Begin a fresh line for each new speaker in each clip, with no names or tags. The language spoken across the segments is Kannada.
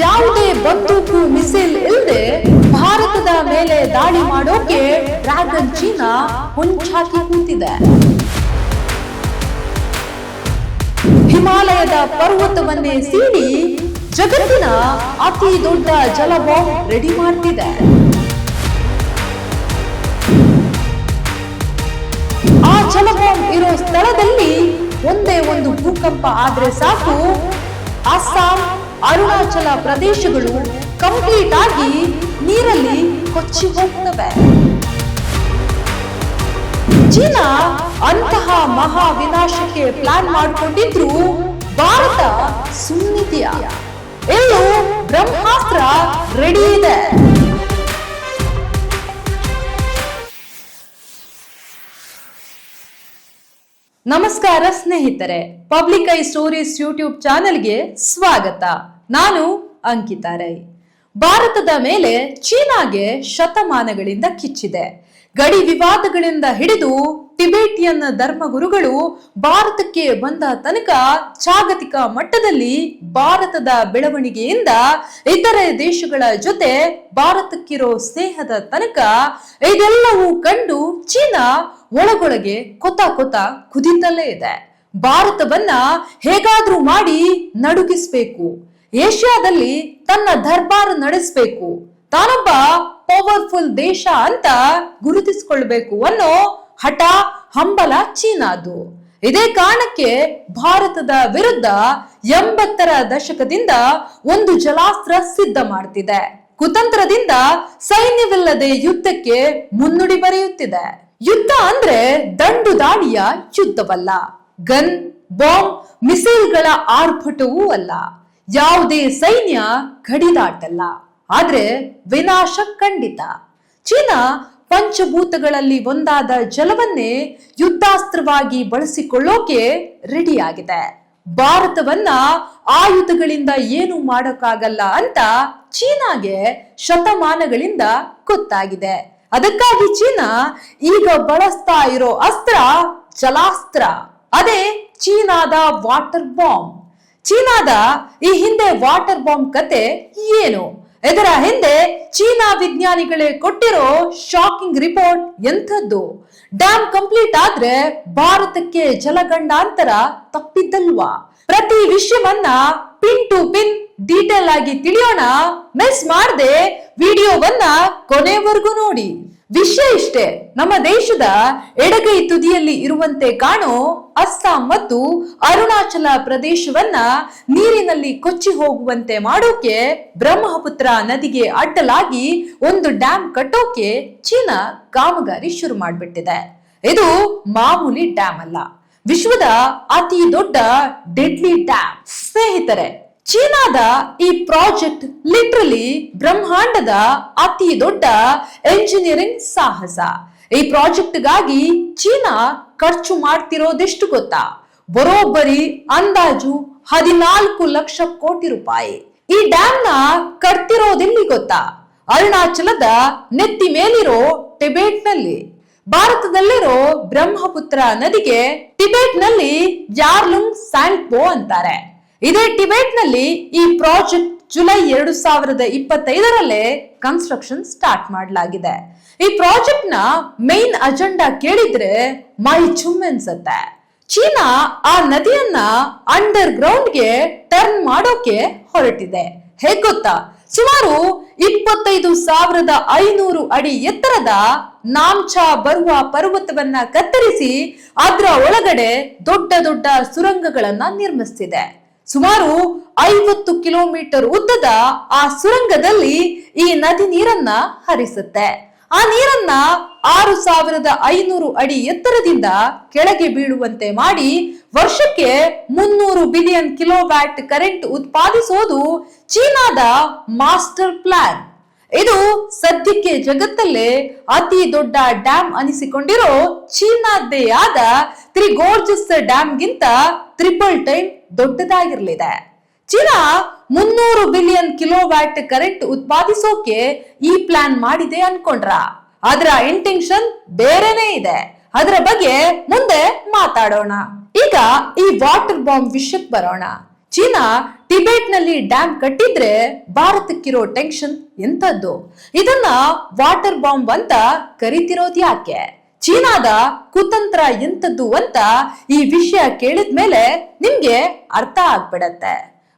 ಯಾವುದೇ ಬಂದೂಕು ಮಿಸೈಲ್ ಇಲ್ಲದೆ ಭಾರತದ ಮೇಲೆ ದಾಳಿ ಮಾಡೋಕೆ ಡ್ರ್ಯಾಗನ್ ಚೀನಾ ಹೊಂಚಾಕಿ ಕೂತಿದೆ. ಹಿಮಾಲಯದ ಪರ್ವತವನ್ನೇ ಸೀಳಿ ಜಗತ್ತಿನ ಅತಿ ದೊಡ್ಡ ಜಲ ಬಾಂಬ್ ರೆಡಿ ಮಾಡ್ತಿದೆ. ಆ ಜಲ ಬಾಂಬ್ ಇರೋ ಸ್ಥಳದಲ್ಲಿ ಒಂದೇ ಒಂದು ಭೂಕಂಪ ಆದ್ರೆ ಸಾಕು, ಅಸ್ಸಾಂ, ಅರುಣಾಚಲ ಪ್ರದೇಶಗಳು ಕಂಪ್ಲೀಟ್ ಆಗಿ ನೀರಲ್ಲಿ ಕೊಚ್ಚಿ ಹೋಗ್ತವೆ. ಚೀನಾ ಅಂತಹ ಮಹಾ ವಿನಾಶಕ್ಕೆ ಪ್ಲಾನ್ ಮಾಡಿಕೊಂಡಿದ್ರು, ಭಾರತ ಸುಮ್ಮನಿದೆಯ? ಎಲ್ಲೂ ಬ್ರಹ್ಮಾಸ್ತ್ರ ರೆಡಿ ಇದೆ. ನಮಸ್ಕಾರ ಸ್ನೇಹಿತರೆ, ಪಬ್ಲಿಕ್ ಐ ಸ್ಟೋರೀಸ್ ಯೂಟ್ಯೂಬ್ ಚಾನೆಲ್ಗೆ ಸ್ವಾಗತ. ನಾನು ಅಂಕಿತಾ ರೈ. ಭಾರತದ ಮೇಲೆ ಚೀನಾಗೆ ಶತಮಾನಗಳಿಂದ ಕಿಚ್ಚಿದೆ. ಗಡಿ ವಿವಾದಗಳಿಂದ ಹಿಡಿದು ಟಿಬೆಟಿಯನ್ ಧರ್ಮಗುರುಗಳು ಭಾರತಕ್ಕೆ ಬಂದ ತನಕ ಜಾಗತಿಕ ಮಟ್ಟದಲ್ಲಿ ಭಾರತದ ಬೆಳವಣಿಗೆಯಿಂದ ಇತರೆ ದೇಶಗಳ ಜೊತೆ ಭಾರತಕ್ಕಿರೋ ಸ್ನೇಹದ ತನಕ ಇದೆಲ್ಲವೂ ಕಂಡು ಚೀನಾ ಒಳಗೊಳಗೆ ಕೊತ ಕುದಿತಲೇ ಇದೆ. ಭಾರತವನ್ನ ಹೇಗಾದ್ರೂ ಮಾಡಿ ನಡುಗಿಸ್ಬೇಕು, ಏಷ್ಯಾದಲ್ಲಿ ತನ್ನ ದರ್ಬಾರ್ ನಡೆಸಬೇಕು, ತಾನೊಬ್ಬ ಪವರ್ಫುಲ್ ದೇಶ ಅಂತ ಗುರುತಿಸಿಕೊಳ್ಬೇಕು ಅನ್ನೋ ಹಠ ಹಂಬಲ ಚೀನಾದು. ಇದೇ ಕಾರಣಕ್ಕೆ ಭಾರತದ ವಿರುದ್ಧ 80ರ ದಶಕದಿಂದ ಒಂದು ಜಲಾಸ್ತ್ರ ಸಿದ್ಧ ಮಾಡ್ತಿದೆ. ಕುತಂತ್ರದಿಂದ ಸೈನ್ಯವಿಲ್ಲದೆ ಯುದ್ಧಕ್ಕೆ ಮುನ್ನುಡಿ ಬರೆಯುತ್ತಿದೆ. ಯುದ್ಧ ಅಂದ್ರೆ ದಂಡು ದಾಳಿಯ ಯುದ್ಧವಲ್ಲ, ಗನ್, ಬಾಂಬ್, ಮಿಸೈಲ್ಗಳ ಆರ್ಭಟವೂ ಅಲ್ಲ. ಯಾವುದೇ ಸೈನ್ಯ ಗಡಿದಾಟಲ್ಲ, ಆದ್ರೆ ವಿನಾಶ ಖಂಡಿತ. ಚೀನಾ ಪಂಚಭೂತಗಳಲ್ಲಿ ಒಂದಾದ ಜಲವನ್ನೇ ಯುದ್ಧಾಸ್ತ್ರವಾಗಿ ಬಳಸಿಕೊಳ್ಳೋಕೆ ರೆಡಿಯಾಗಿದೆ. ಭಾರತವನ್ನ ಆಯುಧಗಳಿಂದ ಏನು ಮಾಡೋಕ್ಕಾಗಲ್ಲ ಅಂತ ಚೀನಾಗೆ ಶತಮಾನಗಳಿಂದ ಗೊತ್ತಾಗಿದೆ. ಅದಕ್ಕಾಗಿ ಚೀನಾ ಈಗ ಬಳಸ್ತಾ ಇರೋ ಅಸ್ತ್ರ ಜಲಾಸ್ತ್ರ. ಅದೇ ಚೀನಾದ ವಾಟರ್ ಬಾಂಬ್. ಚೀನಾದ ಈ ಹಿಂದೆ ವಾಟರ್ ಬಾಂಬ್ ಕತೆ ಏನು? ಇದರ ಹಿಂದೆ ಚೀನಾ ವಿಜ್ಞಾನಿಗಳೇ ಕೊಟ್ಟಿರೋ ಶಾಕಿಂಗ್ ರಿಪೋರ್ಟ್ ಎಂಥದ್ದು? ಡ್ಯಾಮ್ ಕಂಪ್ಲೀಟ್ ಆದ್ರೆ ಭಾರತಕ್ಕೆ ಜಲಗಂಡಾಂತರ ತಪ್ಪಿದ್ದಲ್ವಾ? ಪ್ರತಿ ವಿಷಯವನ್ನ ಪಿನ್ ಟು ಪಿನ್ ಡೀಟೇಲ್ ಆಗಿ ತಿಳಿಯೋಣ. ಮಿಸ್ ಮಾಡದೆ ವಿಡಿಯೋವನ್ನ ಕೊನೆವರೆಗೂ ನೋಡಿ. ವಿಷಯ ಇಷ್ಟೇ, ನಮ್ಮ ದೇಶದ ಎಡಗೈ ತುದಿಯಲ್ಲಿ ಇರುವಂತೆ ಕಾಣೋ ಅಸ್ಸಾಂ ಮತ್ತು ಅರುಣಾಚಲ ಪ್ರದೇಶವನ್ನ ನೀರಿನಲ್ಲಿ ಕೊಚ್ಚಿ ಹೋಗುವಂತೆ ಮಾಡೋಕೆ ಬ್ರಹ್ಮಪುತ್ರ ನದಿಗೆ ಅಡ್ಡಲಾಗಿ ಒಂದು ಡ್ಯಾಮ್ ಕಟ್ಟೋಕೆ ಚೀನಾ ಕಾಮಗಾರಿ ಶುರು ಮಾಡ್ಬಿಟ್ಟಿದೆ. ಇದು ಮಾಮೂಲಿ ಡ್ಯಾಮ್ ಅಲ್ಲ, ವಿಶ್ವದ ಅತಿ ದೊಡ್ಡ ಡೆಡ್ಲಿ ಡ್ಯಾಮ್. ಸ್ನೇಹಿತರೆ, ಚೀನಾದ ಈ ಪ್ರಾಜೆಕ್ಟ್ ಲಿಟ್ರಲಿ ಬ್ರಹ್ಮಾಂಡದ ಅತಿ ದೊಡ್ಡ ಎಂಜಿನಿಯರಿಂಗ್ ಸಾಹಸ. ಈ ಪ್ರಾಜೆಕ್ಟ್ಗಾಗಿ ಚೀನಾ ಖರ್ಚು ಮಾಡ್ತಿರೋದೆಷ್ಟು ಗೊತ್ತಾ? ಬರೋಬ್ಬರಿ ಅಂದಾಜು 14 ಲಕ್ಷ ಕೋಟಿ ರೂಪಾಯಿ. ಈ ಡ್ಯಾಮ್ ನ ಕಟ್ತಿರೋದೆಲ್ಲಿ ಗೊತ್ತಾ? ಅರುಣಾಚಲದ ನೆತ್ತಿ ಮೇಲಿರೋ ಟಿಬೆಟ್ ನಲ್ಲಿ. ಭಾರತದಲ್ಲಿರೋ ಬ್ರಹ್ಮಪುತ್ರ ನದಿಗೆ ಟಿಬೆಟ್ ನಲ್ಲಿ ಯಾರ್ಲುಂಗ್ ಸ್ಯಾಂಗ್ಪೋ ಅಂತಾರೆ. ಇದೇ ಟಿಬೆಟ್ ನಲ್ಲಿ ಈ ಪ್ರಾಜೆಕ್ಟ್ ಜುಲೈ 2025ರಲ್ಲೇ ಕನ್ಸ್ಟ್ರಕ್ಷನ್ ಸ್ಟಾರ್ಟ್ ಮಾಡಲಾಗಿದೆ. ಈ ಪ್ರಾಜೆಕ್ಟ್ ನ ಮೇನ್ ಅಜೆಂಡಾ ಕೇಳಿದ್ರೆ ಮೈ ಚುಮ್ ಎನ್ಸತ್ತೆ. ಚೀನಾ ಆ ನದಿಯನ್ನ ಅಂಡರ್ ಗ್ರೌಂಡ್ ಗೆ ಟರ್ನ್ ಮಾಡೋಕೆ ಹೊರಟಿದೆ. ಹೇಗ್ ಗೊತ್ತಾ? ಸುಮಾರು 25,500 ಅಡಿ ಎತ್ತರದ ನಾಮ್ಚಾ ಬರುವ ಪರ್ವತವನ್ನ ಕತ್ತರಿಸಿ ಅದರ ಒಳಗಡೆ ದೊಡ್ಡ ದೊಡ್ಡ ಸುರಂಗಗಳನ್ನ ನಿರ್ಮಿಸ್ತಿದೆ. ಸುಮಾರು 50 ಕಿಲೋಮೀಟರ್ ಉದ್ದದ ಆ ಸುರಂಗದಲ್ಲಿ ಈ ನದಿ ನೀರನ್ನ ಹರಿಸುತ್ತೆ. ಆ ನೀರನ್ನ 6,500 ಅಡಿ ಎತ್ತರದಿಂದ ಕೆಳಗೆ ಬೀಳುವಂತೆ ಮಾಡಿ ವರ್ಷಕ್ಕೆ 300 ಬಿಲಿಯನ್ ಕಿಲೋವ್ಯಾಟ್ ಕರೆಂಟ್ ಉತ್ಪಾದಿಸೋದು ಚೀನಾದ ಮಾಸ್ಟರ್ ಪ್ಲಾನ್. ಇದು ಸದ್ಯಕ್ಕೆ ಜಗತ್ತಲ್ಲೇ ಅತಿ ದೊಡ್ಡ ಡ್ಯಾಮ್ ಅನಿಸಿಕೊಂಡಿರೋ ಚೀನಾದ್ದೇ ಆದ ತ್ರಿಗೋರ್ಜಸ್ ಡ್ಯಾಮ್ ಗಿಂತ 3 ಟೈಮ್ ದೊಡ್ಡದಾಗಿರಲಿದೆ. ಚೀನಾ 300 ಬಿಲಿಯನ್ ಕಿಲೋವ್ಯಾಟ್ ಕರೆಂಟ್ ಉತ್ಪಾದಿಸೋಕೆ ಈ ಪ್ಲಾನ್ ಮಾಡಿದೆ ಅನ್ಕೊಂಡ್ರ? ಅದರ ಇಂಟೆನ್ಷನ್ ಬೇರೆನೇ ಇದೆ. ಅದರ ಬಗ್ಗೆ ಮುಂದೆ ಮಾತಾಡೋಣ. ಈಗ ಈ ವಾಟರ್ ಬಾಂಬ್ ವಿಷಯಕ್ಕೆ ಬರೋಣ. ಚೀನಾ ಟಿಬೆಟ್ ನಲ್ಲಿ ಡ್ಯಾಮ್ ಕಟ್ಟಿದ್ರೆ ಭಾರತಕ್ಕಿರೋ ಟೆನ್ಷನ್ ಎಂತದ್ದು? ಇದನ್ನ ವಾಟರ್ ಬಾಂಬ್ ಅಂತ ಕರಿತಿರೋದು ಯಾಕೆ? ಚೀನಾದ ಕುತಂತ್ರ ಎಂತದ್ದು ಅಂತ ಈ ವಿಷಯ ಕೇಳಿದ್ಮೇಲೆ ನಿಮ್ಗೆ ಅರ್ಥ ಆಗ್ಬಿಡತ್ತೆ.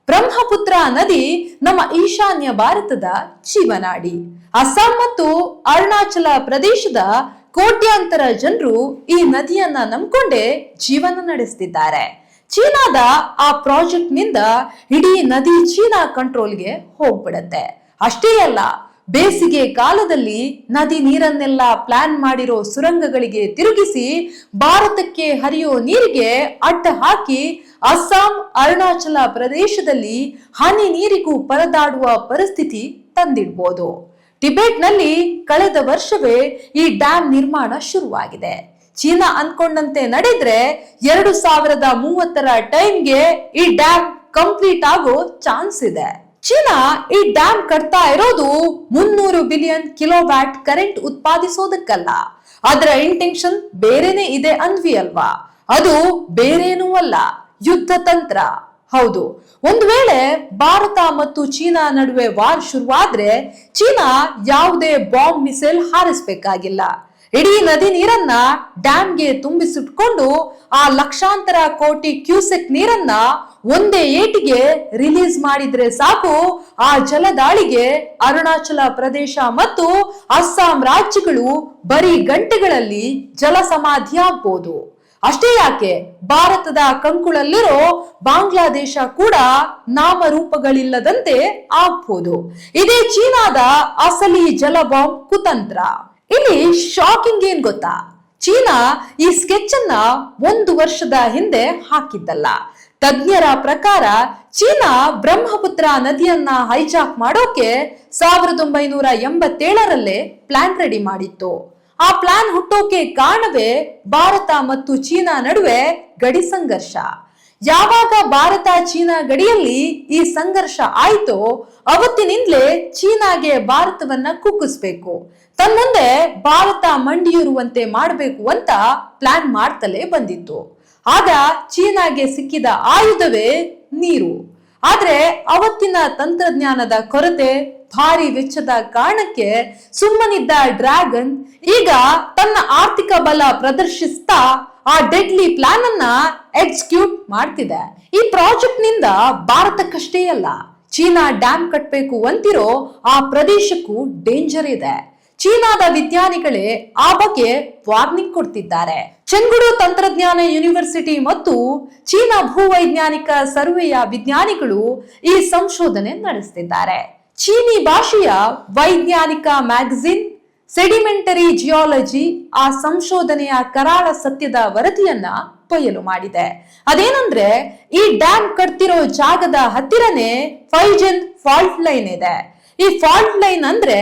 ಬ್ರಹ್ಮಪುತ್ರ ನದಿ ನಮ್ಮ ಈಶಾನ್ಯ ಭಾರತದ ಜೀವನಾಡಿ. ಅಸ್ಸಾಂ ಮತ್ತು ಅರುಣಾಚಲ ಪ್ರದೇಶದ ಕೋಟ್ಯಾಂತರ ಜನರು ಈ ನದಿಯನ್ನ ನಂಬ್ಕೊಂಡೇ ಜೀವನ ನಡೆಸ್ತಿದ್ದಾರೆ. ಚೀನಾದ ಆ ಪ್ರಾಜೆಕ್ಟ್ ನಿಂದ ಇಡೀ ನದಿ ಚೀನಾ ಕಂಟ್ರೋಲ್ಗೆ ಹೋಗ್ಬಿಡತ್ತೆ. ಅಷ್ಟೇ ಅಲ್ಲ, ಬೇಸಿಗೆ ಕಾಲದಲ್ಲಿ ನದಿ ನೀರನ್ನೆಲ್ಲ ಪ್ಲಾನ್ ಮಾಡಿರೋ ಸುರಂಗಗಳಿಗೆ ತಿರುಗಿಸಿ ಭಾರತಕ್ಕೆ ಹರಿಯೋ ನೀರಿಗೆ ಅಡ್ಡ ಹಾಕಿ ಅಸ್ಸಾಂ ಅರುಣಾಚಲ ಪ್ರದೇಶದಲ್ಲಿ ಹನಿ ನೀರಿಗೂ ಪರದಾಡುವ ಪರಿಸ್ಥಿತಿ ತಂದಿಡ್ಬೋದು. ಟಿಬೆಟ್ ನಲ್ಲಿ ಕಳೆದ ವರ್ಷವೇ ಈ ಡ್ಯಾಮ್ ನಿರ್ಮಾಣ ಶುರುವಾಗಿದೆ. ಚೀನಾ ಅನ್ಕೊಂಡಂತೆ ನಡೆದ್ರೆ 2030 ಟೈಮ್ಗೆ ಈ ಡ್ಯಾಮ್ ಕಂಪ್ಲೀಟ್ ಆಗೋ ಚಾನ್ಸ್ ಇದೆ. ಚೀನಾ ಈ ಡ್ಯಾಮ್ ಕಟ್ತಾ ಇರೋದು 300 ಬಿಲಿಯನ್ ಕಿಲೋವ್ಯಾಟ್ ಕರೆಂಟ್ ಉತ್ಪಾದಿಸೋದಕ್ಕಲ್ಲ. ಅದರ ಇಂಟೆನ್ಷನ್ ಬೇರೆನೆ ಇದೆ ಅಂದ್ವಿ ಅಲ್ವಾ? ಅದು ಬೇರೇನೂ ಅಲ್ಲ, ಯುದ್ಧ ತಂತ್ರ. ಹೌದು, ಒಂದು ವೇಳೆ ಭಾರತ ಮತ್ತು ಚೀನಾ ನಡುವೆ ವಾರ್ ಶುರುವಾದ್ರೆ ಚೀನಾ ಯಾವುದೇ ಬಾಂಬ್ ಮಿಸೈಲ್ ಹಾರಿಸಬೇಕಾಗಿಲ್ಲ. ಇಡೀ ನದಿ ನೀರನ್ನ ಡ್ಯಾಮ್ಗೆ ತುಂಬಿಸಿಟ್ಕೊಂಡು ಆ ಲಕ್ಷಾಂತರ ಕೋಟಿ ಕ್ಯೂಸೆಕ್ ನೀರನ್ನ ಒಂದೇ ಏಟಿಗೆ ರಿಲೀಸ್ ಮಾಡಿದ್ರೆ ಸಾಕು, ಆ ಜಲದಾಳಿಗೆ ಅರುಣಾಚಲ ಪ್ರದೇಶ ಮತ್ತು ಅಸ್ಸಾಂ ರಾಜ್ಯಗಳು ಬರೀ ಗಂಟೆಗಳಲ್ಲಿ ಜಲ ಸಮಾಧಿ ಆಗ್ಬೋದು. ಅಷ್ಟೇ ಯಾಕೆ, ಭಾರತದ ಕಂಕುಳಲ್ಲಿರೋ ಬಾಂಗ್ಲಾದೇಶ ಕೂಡ ನಾಮರೂಪಗಳಿಲ್ಲದಂತೆ ಆಗ್ಬೋದು. ಇದೇ ಚೀನಾದ ಅಸಲಿ ಜಲ ಬಾಂಬ್ ಕುತಂತ್ರ. ಇಲ್ಲಿ ಶಾಕಿಂಗ್ ಏನ್ ಗೊತ್ತಾ? ಚೀನಾ ಈ ಸ್ಕೆಚ್ ಅನ್ನ 1 ವರ್ಷದ ಹಿಂದೆ ಹಾಕಿದ್ದಲ್ಲ. ತಜ್ಞರ ಪ್ರಕಾರ ಚೀನಾ ಬ್ರಹ್ಮಪುತ್ರ ನದಿಯನ್ನ ಹೈಜಾಕ್ ಮಾಡೋಕೆ 1987ರಲ್ಲೇ ಪ್ಲಾನ್ ರೆಡಿ ಮಾಡಿತ್ತು. ಆ ಪ್ಲಾನ್ ಹುಟ್ಟೋಕೆ ಕಾರಣವೇ ಭಾರತ ಮತ್ತು ಚೀನಾ ನಡುವೆ ಗಡಿ ಸಂಘರ್ಷ. ಯಾವಾಗ ಭಾರತ ಚೀನಾ ಗಡಿಯಲ್ಲಿ ಈ ಸಂಘರ್ಷ ಆಯ್ತೋ ಅವತ್ತಿನಿಂದಲೇ ಚೀನಾಗೆ ಭಾರತವನ್ನ ಕುಗ್ಗಿಸ್ಬೇಕು, ತನ್ನೊಂದೇ ಭಾರತ ಮಂಡಿಯೂರುವಂತೆ ಮಾಡಬೇಕು ಅಂತ ಪ್ಲಾನ್ ಮಾಡ್ತಲೇ ಬಂದಿತ್ತು. ಆಗ ಚೀನಾಗೆ ಸಿಕ್ಕಿದ ಆಯುಧವೇ ನೀರು. ಆದ್ರೆ ಅವತ್ತಿನ ತಂತ್ರಜ್ಞಾನದ ಕೊರತೆ, ಭಾರಿ ವೆಚ್ಚದ ಕಾರಣಕ್ಕೆ ಸುಮ್ಮನಿದ್ದ ಡ್ರ್ಯಾಗನ್ ಈಗ ತನ್ನ ಆರ್ಥಿಕ ಬಲ ಪ್ರದರ್ಶಿಸ್ತಾ ಆ ಡೆಡ್ಲಿ ಪ್ಲಾನ್ ಅನ್ನ ಎಕ್ಸಿಕ್ಯೂಟ್ ಮಾಡ್ತಿದೆ. ಈ ಪ್ರಾಜೆಕ್ಟ್ ನಿಂದ ಭಾರತಕ್ಕಷ್ಟೇ ಅಲ್ಲ, ಚೀನಾ ಡ್ಯಾಮ್ ಕಟ್ಬೇಕು ಅಂತಿರೋ ಆ ಪ್ರದೇಶಕ್ಕೂ ಡೇಂಜರ್ ಇದೆ. ಚೀನಾದ ವಿಜ್ಞಾನಿಗಳೇ ಆ ಬಗ್ಗೆ ವಾರ್ನಿಂಗ್ ಕೊಡ್ತಿದ್ದಾರೆ. ಚೆಂಗುಡು ತಂತ್ರಜ್ಞಾನ ಯೂನಿವರ್ಸಿಟಿ ಮತ್ತು ಚೀನಾ ಭೂವೈಜ್ಞಾನಿಕ ಸರ್ವೆಯ ವಿಜ್ಞಾನಿಗಳು ಈ ಸಂಶೋಧನೆ ನಡೆಸುತ್ತಿದ್ದಾರೆ. ಚೀನಿ ಭಾಷೆಯ ವೈಜ್ಞಾನಿಕ ಮ್ಯಾಗಝಿನ್ ಸೆಡಿಮೆಂಟರಿ ಜಿಯಾಲಜಿ ಆ ಸಂಶೋಧನೆಯ ಕರಾಳ ಸತ್ಯದ ವರದಿಯನ್ನ ಬಯಲು ಮಾಡಿದೆ. ಅದೇನಂದ್ರೆ, ಈ ಡ್ಯಾಮ್ ಕಟ್ತಿರೋ ಜಾಗದ ಹತ್ತಿರನೇ ಫೈಜನ್ ಫಾಲ್ಟ್ ಲೈನ್ ಇದೆ. ಈ ಫಾಲ್ಟ್ ಲೈನ್ ಅಂದ್ರೆ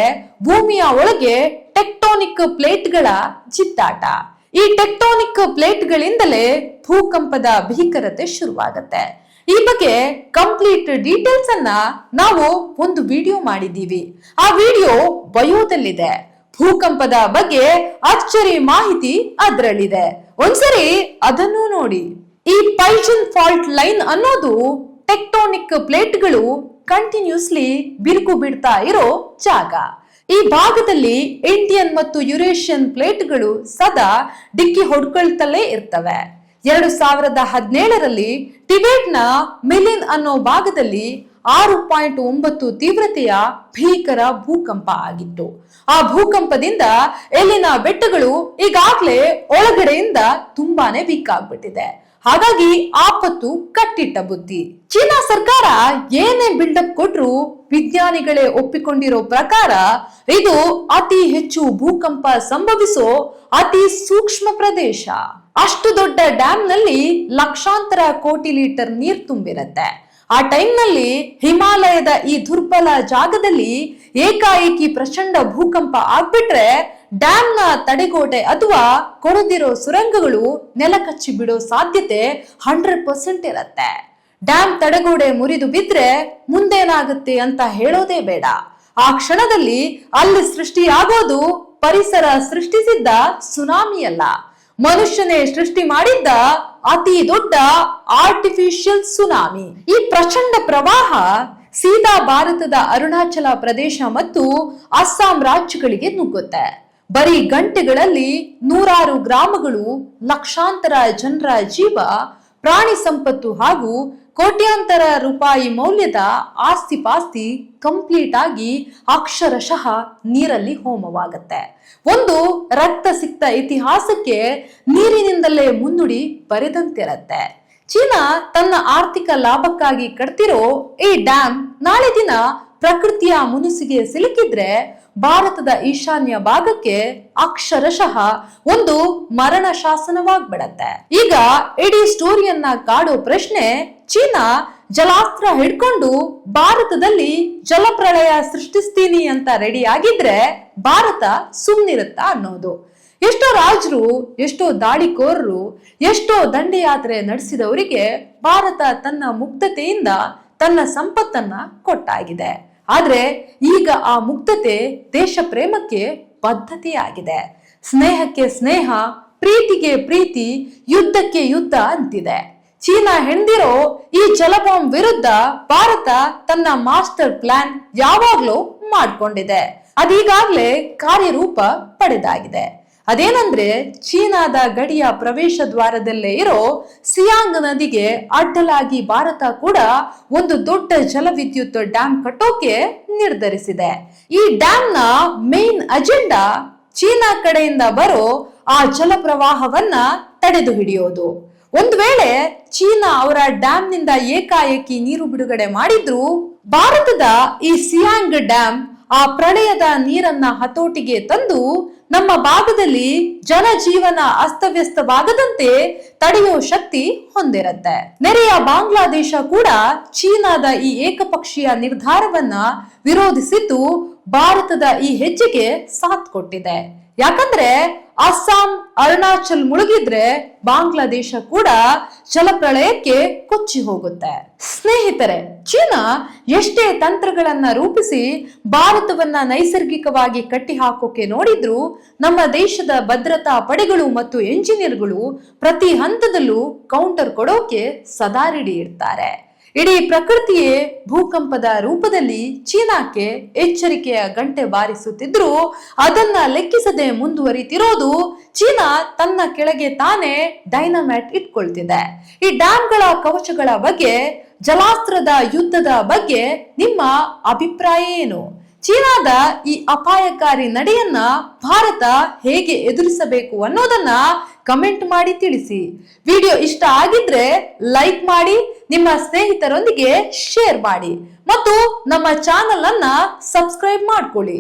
ಭೂಮಿಯ ಒಳಗೆ ಟೆಕ್ಟೋನಿಕ್ ಪ್ಲೇಟ್ಗಳ ಜಿತ್ತಾಟ. ಈ ಟೆಕ್ಟೋನಿಕ್ ಪ್ಲೇಟ್ಗಳಿಂದಲೇ ಭೂಕಂಪದ ಭೀಕರತೆ ಶುರುವಾಗತ್ತೆ. ಈ ಬಗ್ಗೆ ಕಂಪ್ಲೀಟ್ ಡೀಟೇಲ್ಸ್ ಅನ್ನ ನಾವು ಒಂದು ವಿಡಿಯೋ ಮಾಡಿದ್ದೀವಿ. ಆ ವಿಡಿಯೋ ಬಯೋದಲ್ಲಿದೆ. ಭೂಕಂಪದ ಬಗ್ಗೆ ಅಚ್ಚರಿ ಮಾಹಿತಿ ಅದರಲ್ಲಿದೆ. ಒಂದ್ಸರಿ ಅದನ್ನು ನೋಡಿ. ಈ ಪೈಜನ್ ಫಾಲ್ಟ್ ಲೈನ್ ಅನ್ನೋದು ಟೆಕ್ಟೋನಿಕ್ ಪ್ಲೇಟ್ಗಳು ಕಂಟಿನ್ಯೂಸ್ಲಿ ಬಿರುಕು ಬಿಡ್ತಾ ಇರೋ ಜಾಗ. ಈ ಭಾಗದಲ್ಲಿ ಇಂಡಿಯನ್ ಮತ್ತು ಯುರೇಷಿಯನ್ ಪ್ಲೇಟ್ಗಳು ಸದಾ ಡಿಕ್ಕಿ ಹೊಡ್ಕೊಳ್ತಲೇ ಇರ್ತವೆ. 2017ರಲ್ಲಿ ಟಿಬೆಟ್ನ ಮಿಲಿನ್ ಅನ್ನೋ ಭಾಗದಲ್ಲಿ 6.9 ತೀವ್ರತೆಯ ಭೀಕರ ಭೂಕಂಪ ಆಗಿತ್ತು. ಆ ಭೂಕಂಪದಿಂದ ಎಲ್ಲಿನ ಬೆಟ್ಟಗಳು ಈಗಾಗಲೇ ಒಳಗಡೆಯಿಂದ ತುಂಬಾನೇ ವೀಕ್ ಆಗ್ಬಿಟ್ಟಿದೆ. ಹಾಗಾಗಿ ಆಪತ್ತು ಕಟ್ಟಿಟ್ಟ ಬುದ್ಧಿ. ಚೀನಾ ಸರ್ಕಾರ ಏನೇ ಬಿಲ್ಡಪ್ ಕೊಟ್ರು ವಿಜ್ಞಾನಿಗಳೇ ಒಪ್ಪಿಕೊಂಡಿರೋ ಪ್ರಕಾರ ಇದು ಅತಿ ಹೆಚ್ಚು ಭೂಕಂಪ ಸಂಭವಿಸೋ ಅತಿ ಸೂಕ್ಷ್ಮ ಪ್ರದೇಶ. ಅಷ್ಟು ದೊಡ್ಡ ಡ್ಯಾಮ್ ನಲ್ಲಿ ಲಕ್ಷಾಂತರ ಕೋಟಿ ಲೀಟರ್ ನೀರ್ ತುಂಬಿರತ್ತೆ. ಆ ಟೈಮ್ ನಲ್ಲಿ ಹಿಮಾಲಯದ ಈ ದುರ್ಬಲ ಜಾಗದಲ್ಲಿ ಏಕಾಏಕಿ ಪ್ರಚಂಡ ಭೂಕಂಪ ಆಗ್ಬಿಟ್ರೆ ಡ್ಯಾಮ್ ನ ತಡೆಗೋಡೆ ಅಥವಾ ಕೊರೆದಿರೋ ಸುರಂಗಗಳು ನೆಲಕಚ್ಚಿ ಬಿಡೋ ಸಾಧ್ಯತೆ 100% ಇರತ್ತೆ. ಡ್ಯಾಮ್ ತಡೆಗೋಡೆ ಮುರಿದು ಬಿದ್ರೆ ಮುಂದೇನಾಗುತ್ತೆ ಅಂತ ಹೇಳೋದೇ ಬೇಡ. ಆ ಕ್ಷಣದಲ್ಲಿ ಅಲ್ಲಿ ಸೃಷ್ಟಿಯಾಗೋದು ಪರಿಸರ ಸೃಷ್ಟಿಸಿದ್ದ ಸುನಾಮಿ ಅಲ್ಲ, ಮನುಷ್ಯನೇ ಸೃಷ್ಟಿ ಮಾಡಿದ್ದ ಅತಿ ದೊಡ್ಡ ಆರ್ಟಿಫಿಷಿಯಲ್ ಸುನಾಮಿ. ಈ ಪ್ರಚಂಡ ಪ್ರವಾಹ ಸೀದಾ ಭಾರತದ ಅರುಣಾಚಲ ಪ್ರದೇಶ ಮತ್ತು ಅಸ್ಸಾಂ ರಾಜ್ಯಗಳಿಗೆ ನುಗ್ಗುತ್ತೆ. ಬರೀ ಗಂಟೆಗಳಲ್ಲಿ ನೂರಾರು ಗ್ರಾಮಗಳು, ಲಕ್ಷಾಂತರ ಜನರ ಜೀವ, ಪ್ರಾಣಿ ಸಂಪತ್ತು ಹಾಗೂ ಕೋಟ್ಯಾಂತರ ರೂಪಾಯಿ ಮೌಲ್ಯದ ಆಸ್ತಿ ಪಾಸ್ತಿ ಕಂಪ್ಲೀಟ್ ಆಗಿ ಅಕ್ಷರಶಃ ನೀರಲ್ಲಿ ಹೋಮವಾಗತ್ತೆ. ಒಂದು ರಕ್ತ ಸಿಕ್ತ ಇತಿಹಾಸಕ್ಕೆ ನೀರಿನಿಂದಲೇ ಮುನ್ನುಡಿ ಬರೆದಂತಿರತ್ತೆ. ಚೀನಾ ತನ್ನ ಆರ್ಥಿಕ ಲಾಭಕ್ಕಾಗಿ ಕಟ್ತಿರೋ ಈ ಡ್ಯಾಮ್ ನಾಳೆ ದಿನ ಪ್ರಕೃತಿಯ ಮುನಿಸಿಗೆ ಸಿಲುಕಿದ್ರೆ ಭಾರತದ ಈಶಾನ್ಯ ಭಾಗಕ್ಕೆ ಅಕ್ಷರಶಃ ಒಂದು ಮರಣ ಶಾಸನವಾಗ್ಬಿಡತ್ತೆ. ಈಗ ಇಡೀ ಸ್ಟೋರಿಯನ್ನ ಕಾಡೋ ಪ್ರಶ್ನೆ, ಚೀನಾ ಜಲಾಸ್ತ್ರ ಹಿಡ್ಕೊಂಡು ಭಾರತದಲ್ಲಿ ಜಲಪ್ರಳಯ ಸೃಷ್ಟಿಸ್ತೀನಿ ಅಂತ ರೆಡಿ ಆಗಿದ್ರೆ ಭಾರತ ಸುಮ್ನಿರುತ್ತಾ ಅನ್ನೋದು. ಎಷ್ಟೋ ರಾಜರು, ಎಷ್ಟೋ ದಾಳಿಕೋರರು, ಎಷ್ಟೋ ದಂಡಯಾತ್ರೆ ನಡೆಸಿದವರಿಗೆ ಭಾರತ ತನ್ನ ಮುಕ್ತತೆಯಿಂದ ತನ್ನ ಸಂಪತ್ತನ್ನ ಕೊಟ್ಟಾಗಿದೆ. ಆದ್ರೆ ಈಗ ಆ ಮುಕ್ತತೆ ದೇಶ ಪ್ರೇಮಕ್ಕೆ ಬದ್ಧತೆಯಾಗಿದೆ. ಸ್ನೇಹಕ್ಕೆ ಸ್ನೇಹ, ಪ್ರೀತಿಗೆ ಪ್ರೀತಿ, ಯುದ್ಧಕ್ಕೆ ಯುದ್ಧ ಅಂತಿದೆ. ಚೀನಾ ಹೆಣ್ದಿರೋ ಈ ಜಲಬಾಂಬ್ ವಿರುದ್ಧ ಭಾರತ ತನ್ನ ಮಾಸ್ಟರ್ ಪ್ಲಾನ್ ಯಾವಾಗ್ಲೂ ಮಾಡ್ಕೊಂಡಿದೆ. ಅದೀಗಾಗ್ಲೇ ಕಾರ್ಯರೂಪ ಪಡೆದಾಗಿದೆ. ಅದೇನಂದ್ರೆ, ಚೀನಾದ ಗಡಿಯ ಪ್ರವೇಶ ದ್ವಾರದಲ್ಲೇ ಇರೋ ಸಿಯಾಂಗ್ ನದಿಗೆ ಅಡ್ಡಲಾಗಿ ಭಾರತ ಕೂಡ ಒಂದು ದೊಡ್ಡ ಜಲವಿದ್ಯುತ್ ಡ್ಯಾಮ್ ಕಟ್ಟೋಕೆ ನಿರ್ಧರಿಸಿದೆ. ಈ ಡ್ಯಾಮ್ ನ ಮೇನ್ ಅಜೆಂಡಾ ಚೀನಾ ಕಡೆಯಿಂದ ಬರೋ ಆ ಜಲಪ್ರವಾಹವನ್ನ ತಡೆದು ಹಿಡಿಯೋದು. ಒಂದು ವೇಳೆ ಚೀನಾ ಅವರ ಡ್ಯಾಮ್ ನಿಂದ ಏಕಾಏಕಿ ನೀರು ಬಿಡುಗಡೆ ಮಾಡಿದ್ರು, ಭಾರತದ ಈ ಸಿಯಾಂಗ್ ಡ್ಯಾಮ್ ಆ ಪ್ರಳಯದ ನೀರನ್ನ ಹತೋಟಿಗೆ ತಂದು ನಮ್ಮ ಭಾಗದಲ್ಲಿ ಜನಜೀವನ ಅಸ್ತವ್ಯಸ್ತವಾಗದಂತೆ ತಡೆಯೋ ಶಕ್ತಿ ಹೊಂದಿರತ್ತೆ. ನೆರೆಯ ಬಾಂಗ್ಲಾದೇಶ ಕೂಡ ಚೀನಾದ ಈ ಏಕಪಕ್ಷೀಯ ನಿರ್ಧಾರವನ್ನ ವಿರೋಧಿಸಿದ್ದು ಭಾರತದ ಈ ಹೆಜ್ಜೆಗೆ ಸಾಥ್ ಕೊಟ್ಟಿದೆ. ಯಾಕಂದ್ರೆ ಅಸ್ಸಾಂ, ಅರುಣಾಚಲ್ ಮುಳುಗಿದ್ರೆ ಬಾಂಗ್ಲಾದೇಶ ಕೂಡ ಜಲಪ್ರಳಯಕ್ಕೆ ಕೊಚ್ಚಿ ಹೋಗುತ್ತೆ. ಸ್ನೇಹಿತರೆ, ಚೀನಾ ಎಷ್ಟೇ ತಂತ್ರಗಳನ್ನ ರೂಪಿಸಿ ಭಾರತವನ್ನ ನೈಸರ್ಗಿಕವಾಗಿ ಕಟ್ಟಿ ಹಾಕೋಕೆ ನೋಡಿದ್ರು, ನಮ್ಮ ದೇಶದ ಭದ್ರತಾ ಪಡೆಗಳು ಮತ್ತು ಎಂಜಿನಿಯರ್ಗಳು ಪ್ರತಿ ಹಂತದಲ್ಲೂ ಕೌಂಟರ್ ಕೊಡೋಕೆ ಸದಾ ರೆಡಿ ಇರ್ತಾರೆ. ಇಡೀ ಪ್ರಕೃತಿಯೇ ಭೂಕಂಪದ ರೂಪದಲ್ಲಿ ಚೀನಾಕ್ಕೆ ಎಚ್ಚರಿಕೆಯ ಗಂಟೆ ಬಾರಿಸುತ್ತಿದ್ರು ಅದನ್ನ ಲೆಕ್ಕಿಸದೆ ಮುಂದುವರಿತಿರೋದು ಚೀನಾ ತನ್ನ ಕೆಳಗೆ ತಾನೇ ಡೈನಮೈಟ್ ಇಟ್ಕೊಳ್ತಿದೆ. ಈ ಡ್ಯಾಮ್ಗಳ ಕವಚಗಳ ಬಗ್ಗೆ, ಜಲಾಸ್ತ್ರದ ಯುದ್ಧದ ಬಗ್ಗೆ ನಿಮ್ಮ ಅಭಿಪ್ರಾಯ ಏನು? ಚೀನಾದ ಈ ಅಪಾಯಕಾರಿ ನಡೆಯನ್ನ ಭಾರತ ಹೇಗೆ ಎದುರಿಸಬೇಕು ಅನ್ನೋದನ್ನ ಕಮೆಂಟ್ ಮಾಡಿ ತಿಳಿಸಿ. ವಿಡಿಯೋ ಇಷ್ಟ ಆಗಿದ್ರೆ ಲೈಕ್ ಮಾಡಿ, ನಿಮ್ಮ ಸ್ನೇಹಿತರೊಂದಿಗೆ ಶೇರ್ ಮಾಡಿ ಮತ್ತು ನಮ್ಮ ಚಾನೆಲ್ ಅನ್ನ ಸಬ್ಸ್ಕ್ರೈಬ್ ಮಾಡ್ಕೊಳ್ಳಿ.